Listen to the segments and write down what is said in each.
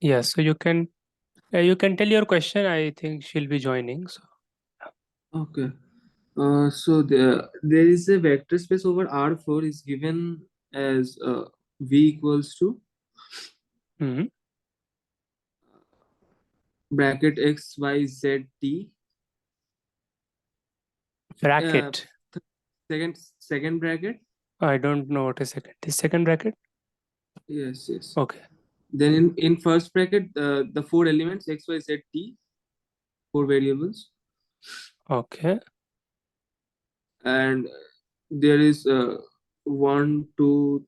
Yeah, so you can tell your question. I think she'll be joining. So Okay. So there is a vector space over R4 is given as V equals to mhm. bracket X, Y, Z, T. Bracket. Second bracket. I don't know what is second. Is second bracket? Yes, yes. Okay. Then in first bracket, the four elements X, Y, Z, T, four variables, Okay. and there is one, two.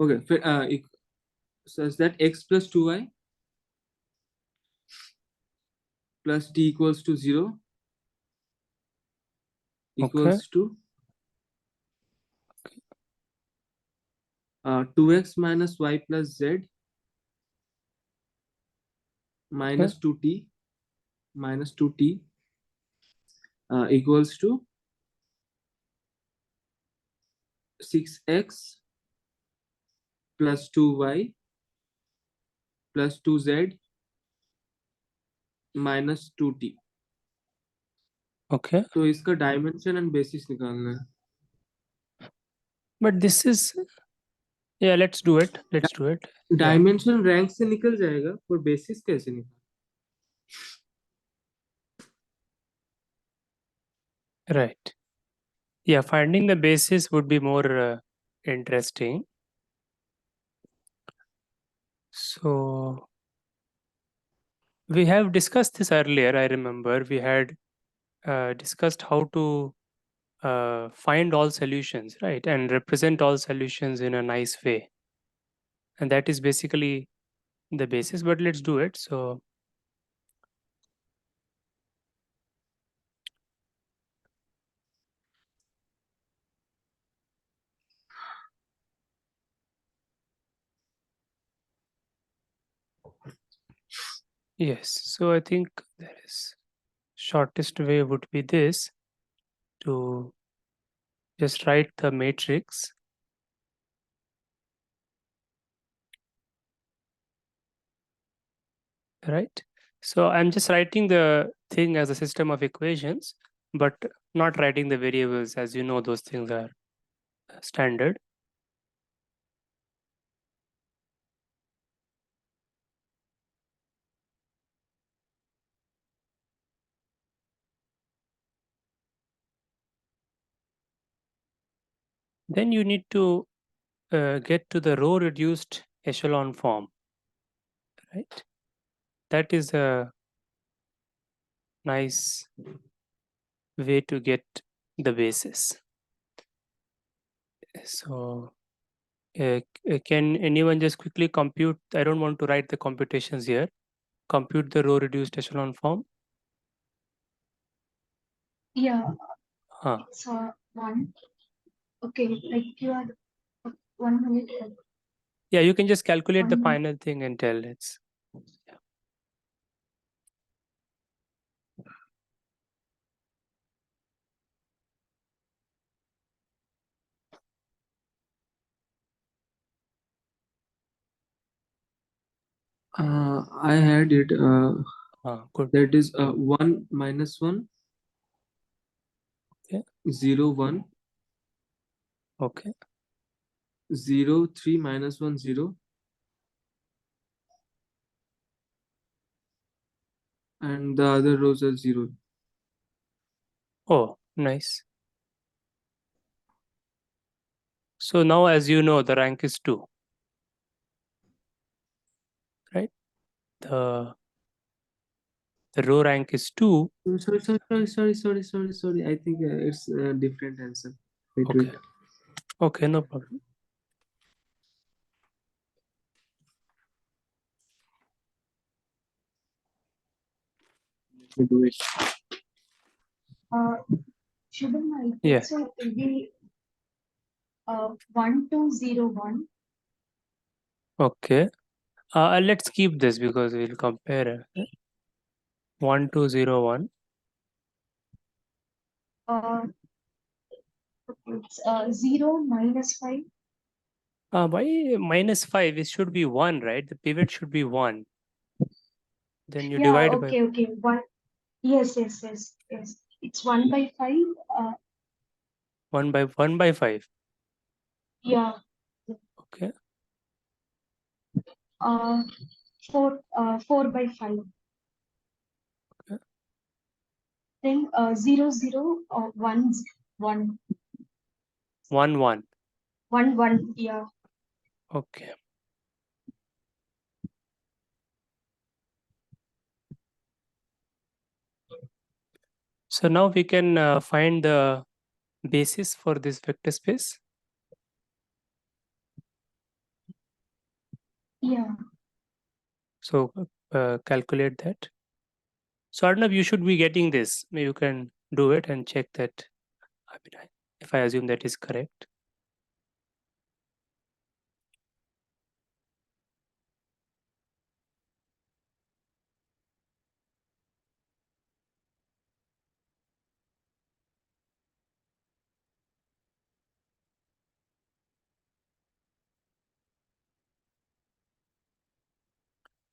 Okay, such that X plus 2Y plus T equals to 0 Okay. equals to 2X minus Y plus Z Okay. minus 2T equals to 6X plus 2Y plus 2Z minus 2T. Okay. तो इसका dimension and bases निकालना है. But this is, yeah, let's do it. Let's do it. Yeah. Dimension rank से निकल जाएगा पर basis कैसे निकाल. Right. Yeah, finding the basis would be more interesting. So we have discussed this earlier. I remember we had discussed how to find all solutions, right? And represent all solutions in a nice way. And that is basically the basis, but let's do it. So yes, so I think there is shortest way would be this, to just write the matrix, right? So I'm just writing the thing as a system of equations, but not writing the variables. As you know, those things are standard. Then you need to get to the row reduced echelon form, right? That is a nice way to get the basis. So can anyone just quickly compute? I don't want to write the computations here. Compute the row reduced echelon form. Yeah, Huh. it's one. Okay, like you are 100. Yeah, you can just calculate the 100. final thing and tell it's. Yeah. I had it. Good. That is 1 minus 1 Okay. 0 1 Okay. 0 3 minus 1 0 and the other rows are 0. Oh, nice. So now, as you know, the rank is 2, right? The row rank is 2. Sorry. I think it's a different answer. Wait, Okay. wait. Okay, no problem. Let me do it. Shubham, I think Yeah. so. It will be 1201. Okay. Let's keep this because we'll compare. 1201. It's 0 minus 5. Why -5? It should be 1, right? The pivot should be 1. Then you Yeah, divide by okay. One. Yes. It's 1/5. 1 by 5. Yeah. Okay. 4/5. Okay. Then 0, 0, 1, 1, 1 1. 1, 1. Yeah. Okay. So now we can find the basis for this vector space. Yeah. So calculate that. So Arnab, you should be getting this. Maybe you can do it and check that. I mean, if I assume that is correct.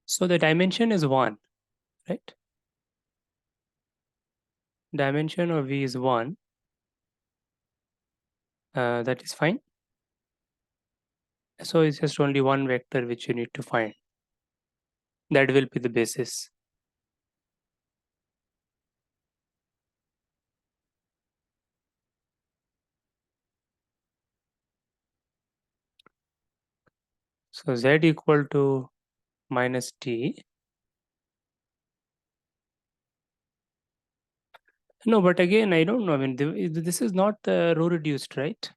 So the dimension is 1, right? Dimension of V is 1. That is fine. So it's just only one vector which you need to find. That will be the basis. So Z equal to minus T. No, but again, I don't know. I mean, this is not row reduced, right?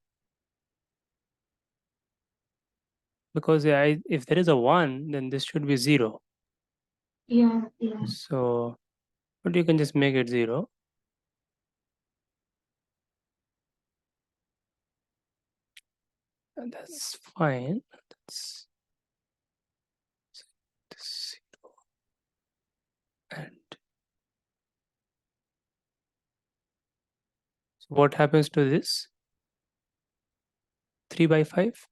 Because if there is a 1, then this should be 0. Yeah. So, but you can just make it 0. And that's fine. That's 0. And so what happens to this? 3 by 5?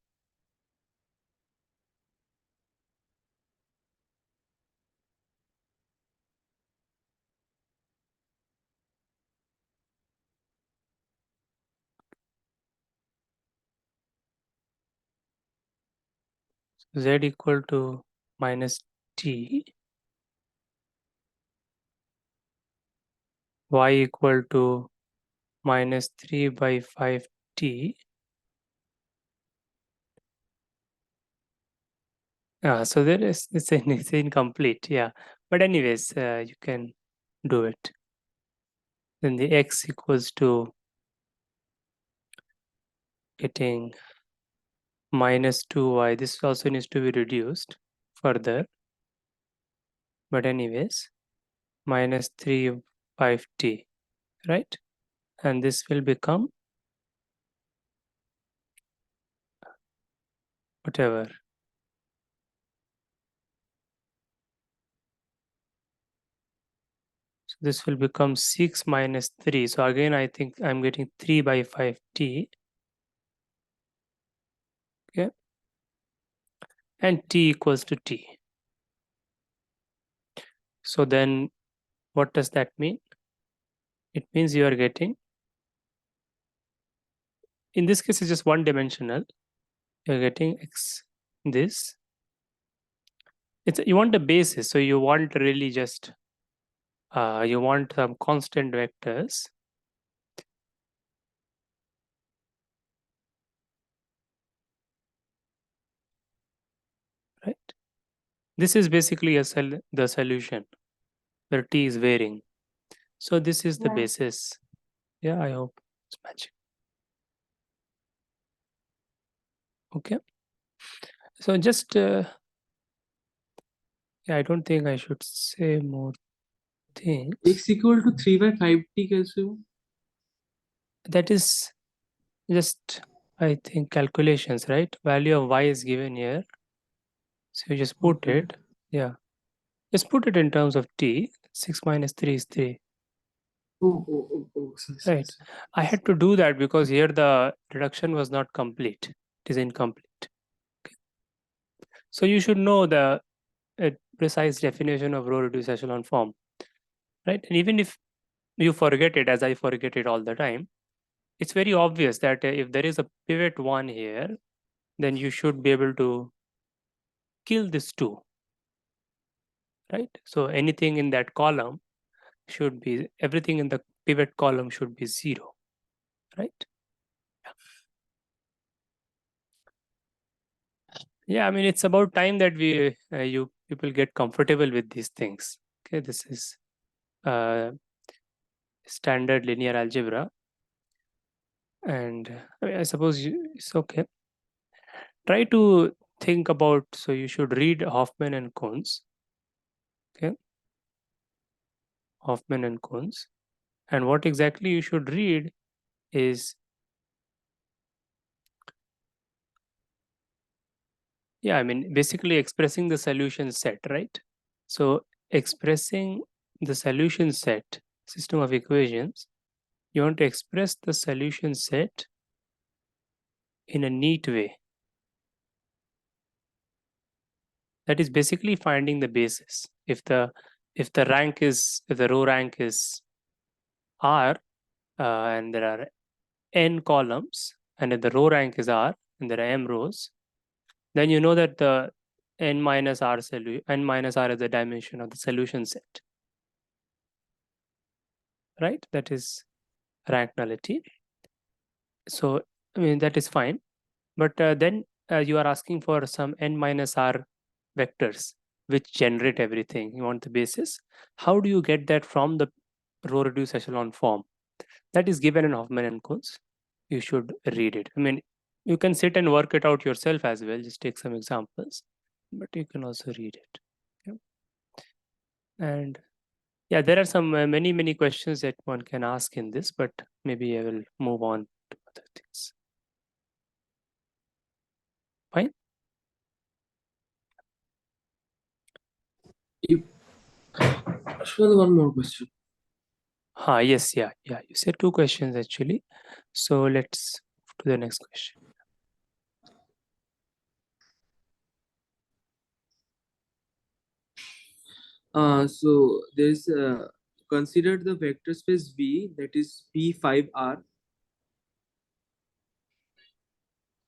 Z equal to minus T. Y equal to minus 3 by 5T. So there is it's incomplete, yeah. But anyways, you can do it. Then the x equals to getting minus 2y. This also needs to be reduced further. But anyways, minus 3 5t, right? And this will become whatever. So this will become 6 minus 3. So again, I think I'm getting 3 by 5t. Okay. And t equals to t. So then what does that mean? It means you are getting, in this case, it's just one dimensional. You're getting x, this. You want a basis, so you want really just, you want some constant vectors. Right? This is basically the solution where t is varying. So this is the Yeah. basis. Yeah, I hope it's matching. Okay. So just, yeah, I don't think I should say more things. X equal to 3 by 5t कैसे हो? That is just, I think, calculations, right? Value of y is given here. So you just put Okay. it. Yeah. Just put it in terms of t. 6 minus 3 is 3. Sorry. Right. I had to do that because here the reduction was not complete. It is incomplete. So you should know the precise definition of row reduced echelon form, right? And even if you forget it, as I forget it all the time, it's very obvious that if there is a pivot 1 here, then you should be able to kill this 2, right? So anything in that column should be, everything in the pivot column should be 0, right? Yeah, I mean, it's about time that you people get comfortable with these things. Okay, this is standard linear algebra, and I mean, I suppose it's okay. Try to think about. So you should read Hoffman and Cohns. Okay, Hoffman and Cohns, and what exactly you should read is, yeah, I mean, basically expressing the solution set, right? So expressing the solution set, system of equations, you want to express the solution set in a neat way. That is basically finding the basis. If the row rank is R, and there are n columns, and if the row rank is R and there are m rows, then you know that the n minus r is the dimension of the solution set, right? That is rank nullity. So I mean, that is fine, but then you are asking for some n minus r vectors which generate everything. You want the basis. How do you get that from the row reduced echelon form? That is given in Hoffman and Cohns. You should read it. I mean, you can sit and work it out yourself as well. Just take some examples, but you can also read it. Yeah. And yeah, there are some many questions that one can ask in this, but maybe I will move on to other things. Fine. One more question. Yes, yeah. You said 2 questions actually. So let's move to the next question. So there's consider the vector space V, that is P5R.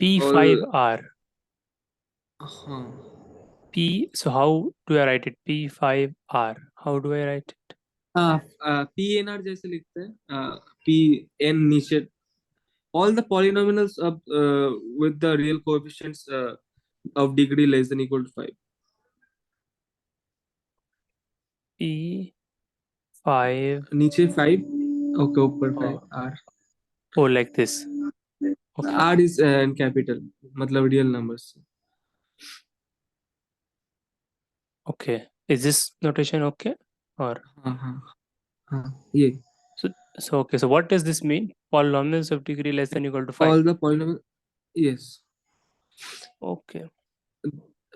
P5R. Uh, P. So how do I write it? P5R. How do I write it? PNR जैसे लिखते हैं, PN नीचे, all the polynomials of with the real coefficients of degree less than equal to 5. P5. नीचे 5, okay, ऊपर 5 Oh, R. oh, like this. Okay. R is in capital, मतलब real numbers. Okay. Is this notation okay? Or Yeah. so okay. So what does this mean? Polynomials of degree less than equal to 5. All the polynomials, yes. Okay.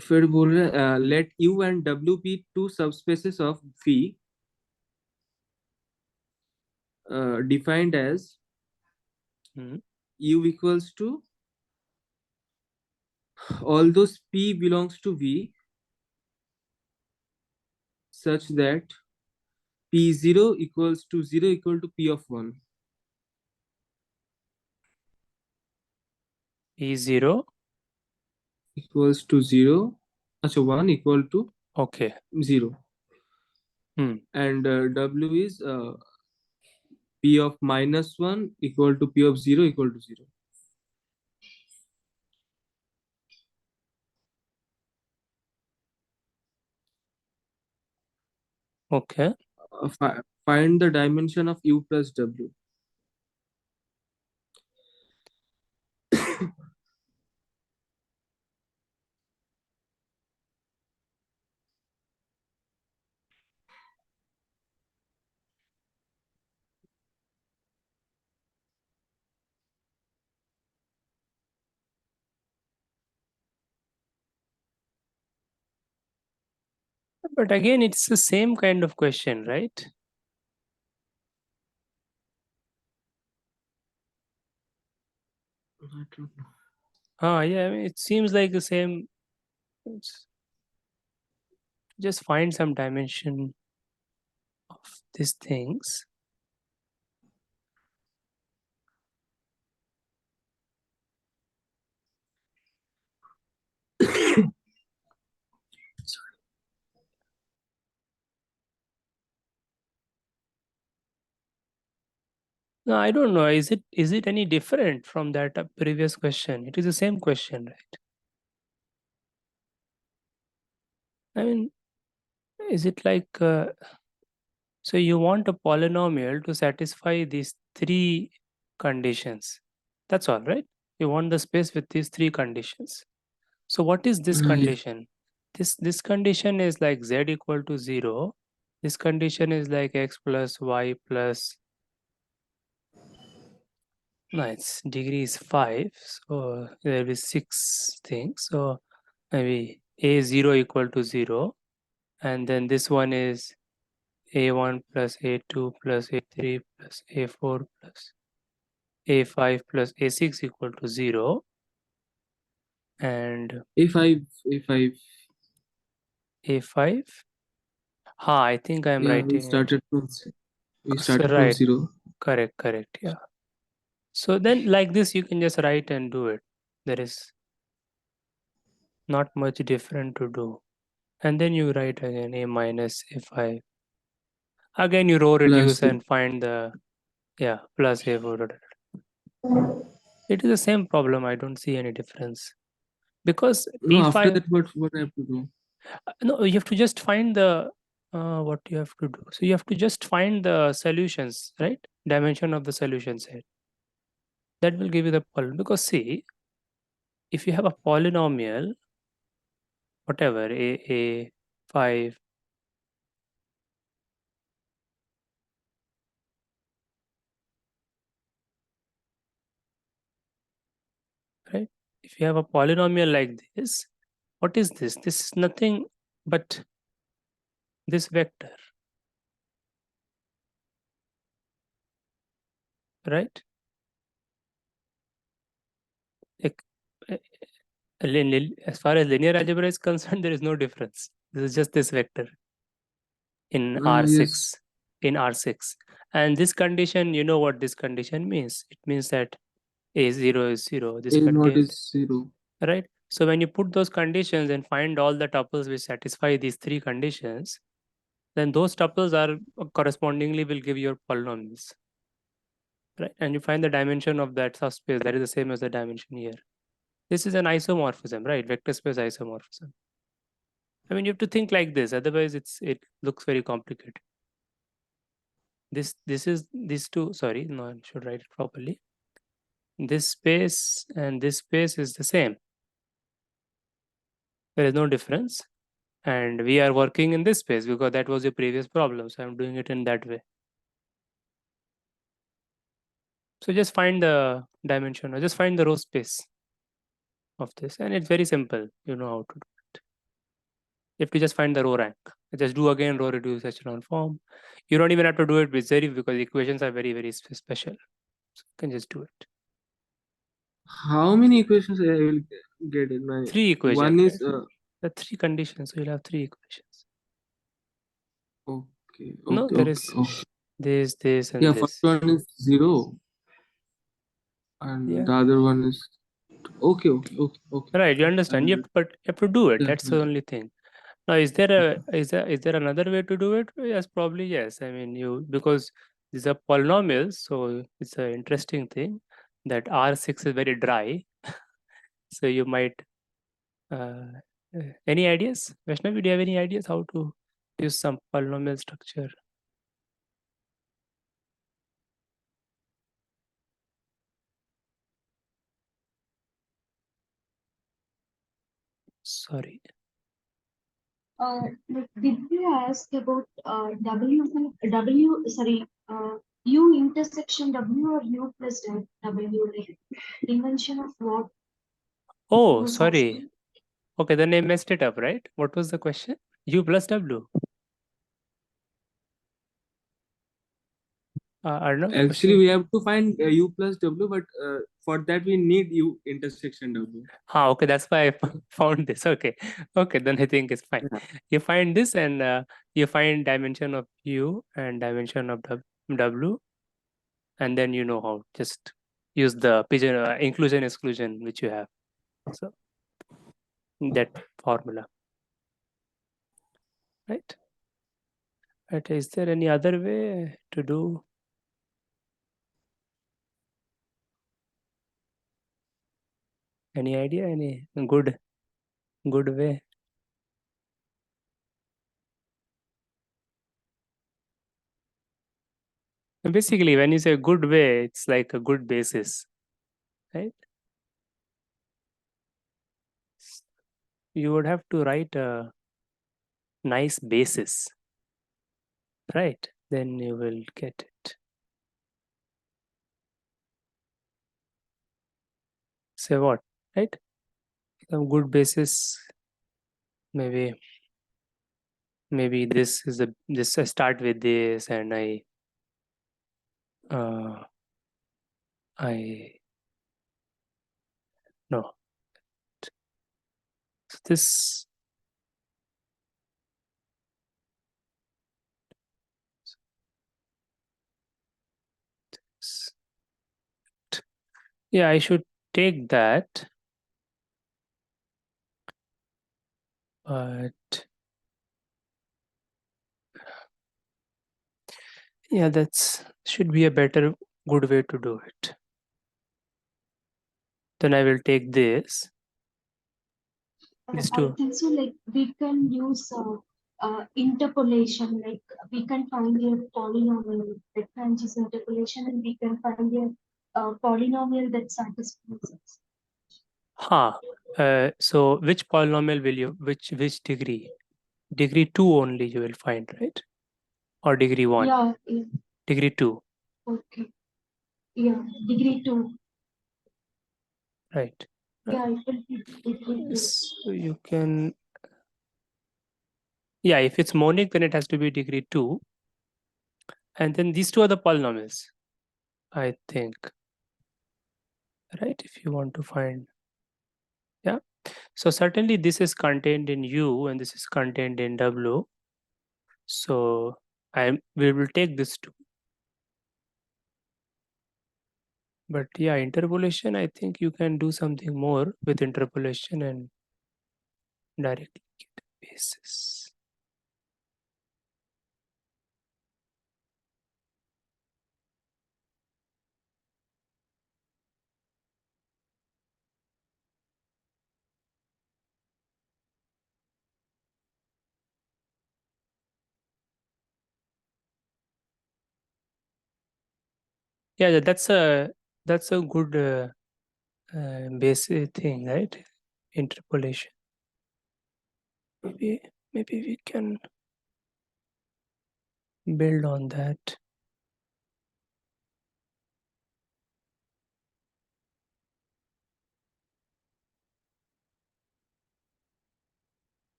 फिर बोल रहे हैं let U and W be two subspaces of V defined as U equals to all those P belongs to V such that P0 equals to 0 equal to P of 1. P0 equals to 0. So 1 equal to okay. 0. And W is P of minus 1 equal to P of 0 equal to 0. Okay. Find the dimension of U plus W. But again, it's the same kind of question, right? I don't know. Yeah, I mean, it seems like the same Just find some dimension of these things. No, I don't know. Is it any different from that previous question? It is the same question, right? I mean, is it like so you want a polynomial to satisfy these three conditions? That's all, right? You want the space with these three conditions. So what is this Yeah. condition? This condition is like z equal to 0. This condition is like x plus y plus, no, its degree is 5. So there will be 6 things. So maybe a0 equal to 0. And then this one is a1 plus a2 plus a3 plus a4 plus a5 plus a6 equal to 0. And A5. a5. Ha, I think I am Yeah, writing it. we So started from right, 0. correct, yeah. So then like this you can just write and do it. There is not much different to do. And then you write again a minus a5. Again you row reduce Plus and find the, yeah, plus a4. It is the same problem. I don't see any difference. Because no, after P5, that what I have to do? no, you have to just find the, what you have to do. So you have to just find the solutions, right? Dimension of the solution set. That will give you the polynomial. Because see, if you have a polynomial, whatever, a5, right? If you have a polynomial like this, what is this? This is nothing but this vector, right? Ec- eh, As far as linear algebra is concerned, there is no difference. This is just this vector in Yes, R6, in R6. And this condition, you know what this condition means? It means that A0 is 0. This A0 contain, is 0. right? So when you put those conditions and find all the tuples which satisfy these three conditions, then those tuples are correspondingly will give your polynomials, right? And you find the dimension of that subspace that is the same as the dimension here. This is an isomorphism, right? Vector space isomorphism. I mean, you have to think like this, otherwise it looks very complicated. This is these two. Sorry, no, I should write it properly. This space and this space is the same. There is no difference, and we are working in this space because that was your previous problem. So I'm doing it in that way. So just find the dimension or just find the row space of this, and it's very simple. You know how to do it. You have to just find the row rank. Just do again row reduce echelon form. You don't even have to do it with serif because equations are very special. So you can just do it. How many equations I will get in my 3 equations. one is Right? The 3 conditions. So you'll have 3 equations. okay. No, there is this, and Yeah, this. first one is 0 and Yeah. the other one is okay. Right, you understand. You have to do it. Yeah, That's the only thing. Now, is there another way to do it? Yes, probably yes. I mean, because these are polynomials, so it's an interesting thing that R6 is very dry. So you might any ideas? Vaishnavi, do you have any ideas how to use some polynomial structure? Sorry. Did you ask about U intersection W or U plus W, like dimension of what Oh, was sorry. asking? Okay, then I messed it up, right? What was the question? U plus W. Arnav, Actually, question? we have to find u plus w, but for that we need u intersection w. Okay, that's why I found this. Okay, then I think it's fine. Yeah. You find this and you find dimension of u and dimension of w, and then you know how. Just use the pigeon inclusion exclusion which you have. So that formula, right? But is there any other way to do? Any idea? Any good way? Basically, when you say good way, it's like a good basis, right? You would have to write a nice basis, right? Then you will get it. Say what, right? Some good basis. Maybe this is this. I start with this, and uh, I no this. Yeah, I should take that, but yeah, that's should be a better good way to do it. Then I will take this. These I two. think so. Like we can use interpolation. Like we can find a polynomial that branches interpolation, and we can find a polynomial that satisfies it. So which polynomial will you which degree? Degree 2 only you will find, right? Or degree 1? Yeah, yeah. Degree 2, Okay. Yeah, degree 2. right? Yeah, it will be degree 2. So you can, yeah, if it's monic, then it has to be degree 2. And then these two are the polynomials, I think, right? If you want to find, yeah. So certainly this is contained in U and this is contained in W. So we will take this two. But yeah, interpolation, I think you can do something more with interpolation and directly get a basis. Yeah, that's a good basic thing, right? Interpolation. Maybe we can build on that.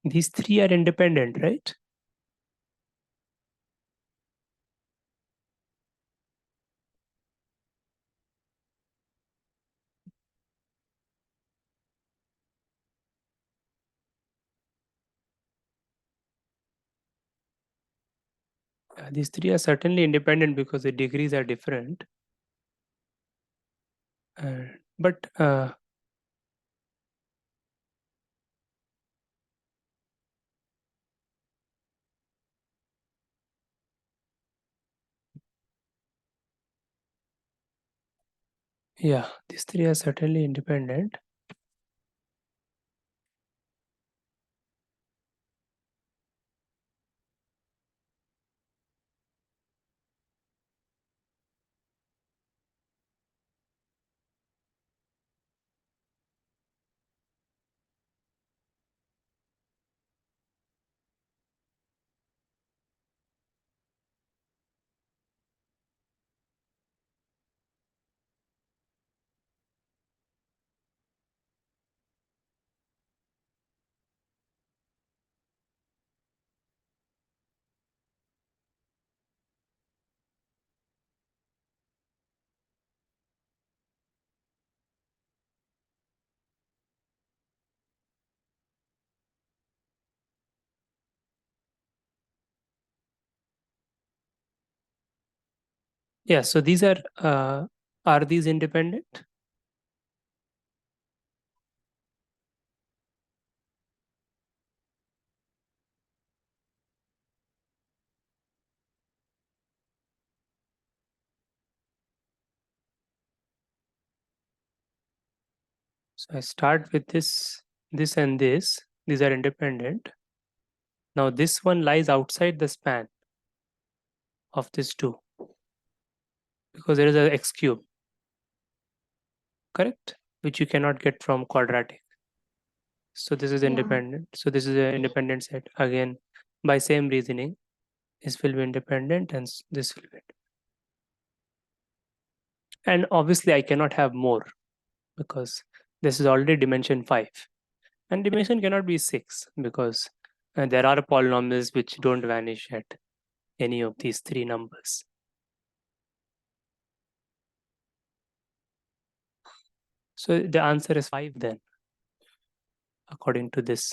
These three are independent, right? These three are certainly independent because the degrees are different. But yeah, these three are certainly independent. Yeah, so these are these independent? So I start with this and this. These are independent. Now this one lies outside the span of these two because there is a x cube, correct? Which you cannot get from quadratic. So this is Yeah. independent. So this is an independent set. Again, by same reasoning, this will be independent and this will be. And obviously I cannot have more because this is already dimension 5. And dimension cannot be 6 because there are polynomials which don't vanish at any of these three numbers. So the answer is 5 then, according to this.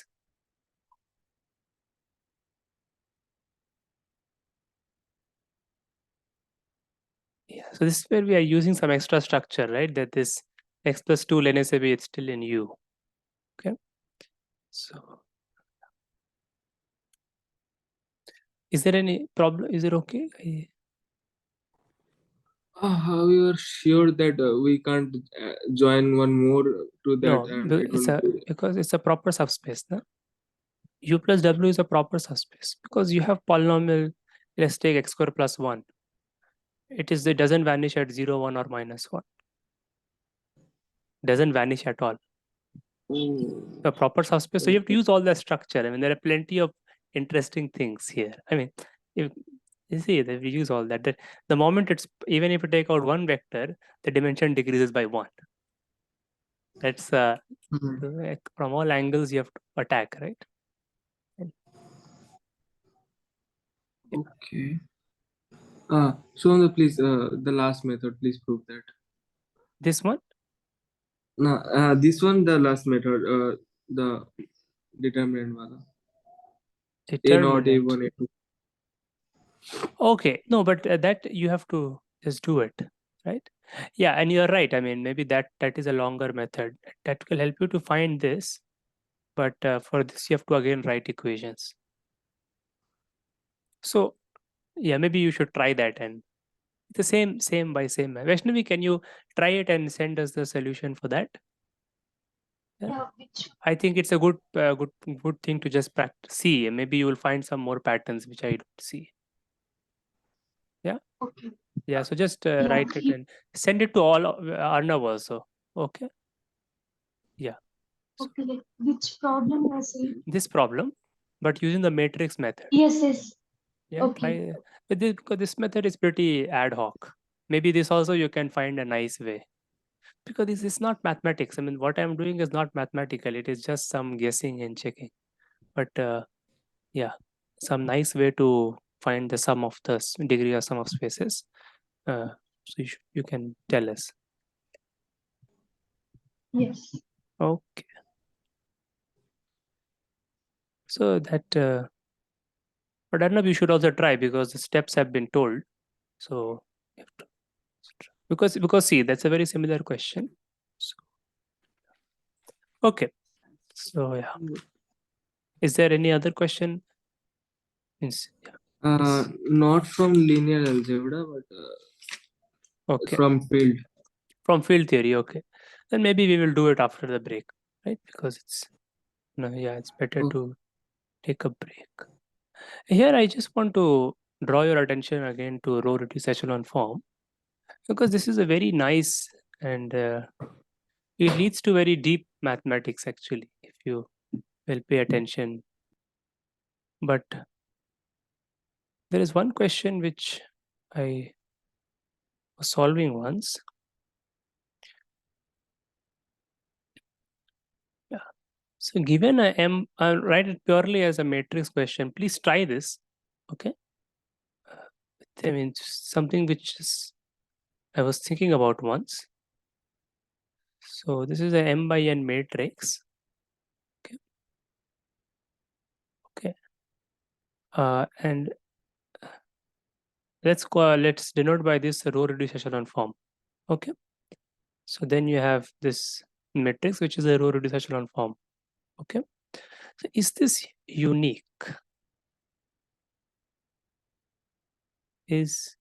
Yeah, so this is where we are using some extra structure, right? That this x plus 2 ln SAB, it's still in U. Okay. So is there any problem? Is it okay? We were sure that we can't join one more to that, No, and it will be. because it's a proper subspace. No? U plus W is a proper subspace because you have polynomial. Let's take x square plus 1. It doesn't vanish at 0, 1 or minus 1. Doesn't vanish at all. A proper subspace. So you have to use all that structure. I mean, there are plenty of interesting things here. I mean, if you see that we use all that. The moment it's even if you take out one vector, the dimension decreases by 1. That's from all angles you have to attack, right? Okay. So please, the last method, please prove that. This one. No, this one, the last method, the determinant wala. A naught, Determinant. A1, A2. Okay, no, but that you have to just do it, right? Yeah, and you're right. I mean, maybe that is a longer method that will help you to find this, but for this you have to again write equations. So yeah, maybe you should try that and the same by same. Vaishnavi, can you try it and send us the solution for that? Yeah. Yeah, which I think it's a good thing to just practice. See, maybe you will find some more patterns which I don't see. Yeah. okay. Yeah. So just Yeah, write it and send it to all Arnav also. Okay. Yeah. So okay, like which problem you are saying? this problem, but using the matrix method. Yes, yes. Yeah. Okay. Try with this because this method is pretty ad hoc. Maybe this also you can find a nice way. Because this is not mathematics. I mean, what I'm doing is not mathematical. It is just some guessing and checking. But yeah, some nice way to find the sum of the degree of sum of spaces. So you can tell us. Yes. Okay. So that, but I don't know. You should also try because the steps have been told. So you have to, because see, that's a very similar question. So, okay. So yeah, is there any other question? Yeah. Not from linear algebra, but Okay. from field. From field theory, okay. Then maybe we will do it after the break, right? Because it's no, yeah, it's better Oh. to take a break. Here, I just want to draw your attention again to row reduced echelon form because this is a very nice and it leads to very deep mathematics actually if you will pay attention. But there is one question which I was solving once. Yeah. So given I am, I'll write it purely as a matrix question. Please try this. Okay. I mean, something which is I was thinking about once. So this is a m by n matrix. Okay. Okay. And let's denote by this row reduced echelon form. Okay, so then you have this matrix which is a row reduced echelon form. Okay, so is this unique? Is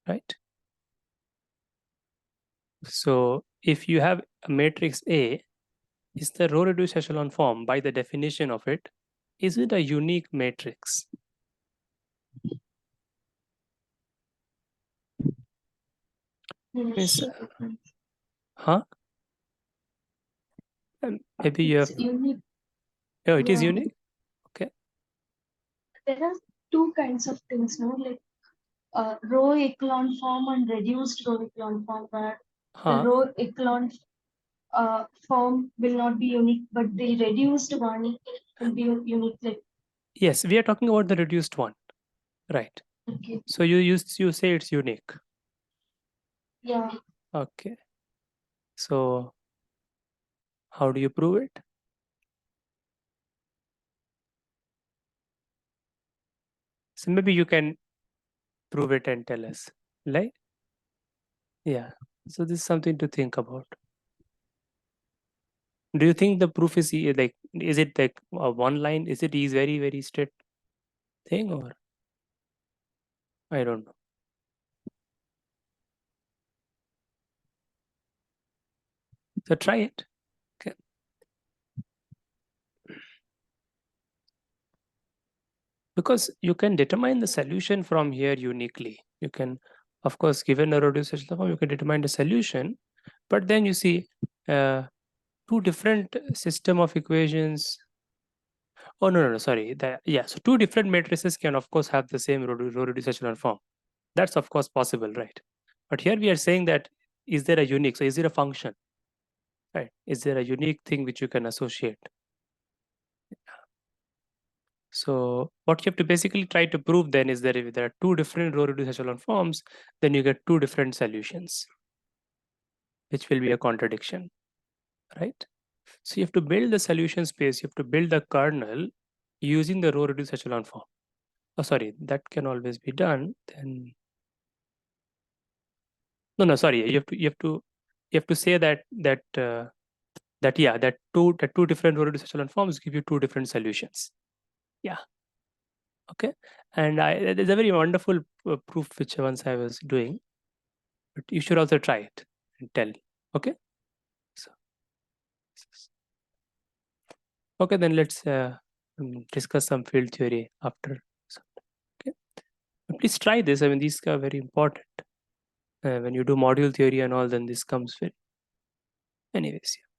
right? So if you have a matrix A, is the row reduced echelon form, by the definition of it, is it a unique matrix? Yes. Means, huh? Maybe you have. It's unique. Oh, it is Yeah. unique. Okay. There are two kinds of things, no? Like row echelon form and reduced row echelon form, where the Huh? row echelon form will not be unique, but the reduced one will be unique. Like, Yes, we are talking about the reduced one, right? okay, So you say it's unique. yeah, Okay. So how do you prove it? So maybe you can prove it and tell us, right? Yeah. So this is something to think about. Do you think the proof is like, is it like one line? Is it is very straight thing, or I don't know. So try it. Okay. Because you can determine the solution from here uniquely. You can, of course, given a reduced echelon form, you can determine the solution, but then you see two different system of equations. Oh no, sorry. Yeah, so two different matrices can of course have the same row reduced echelon form. That's of course possible, right? But here we are saying that, is there a unique? So is there a function, right? Is there a unique thing which you can associate? So what you have to basically try to prove then is that if there are two different row reduced echelon forms, then you get two different solutions, which will be a contradiction, right? So you have to build the solution space, you have to build the kernel using the row reduced echelon form. Oh, sorry, that can always be done. Then no, sorry, you have to say that two different row reduced echelon forms give you two different solutions. Yeah. Okay. And there's a very wonderful proof which once I was doing, but you should also try it and tell. Okay. So, okay, then let's discuss some field theory after. So, okay. Please try this. I mean, these are very important. When you do module theory and all, then this comes with. Anyways. Yeah.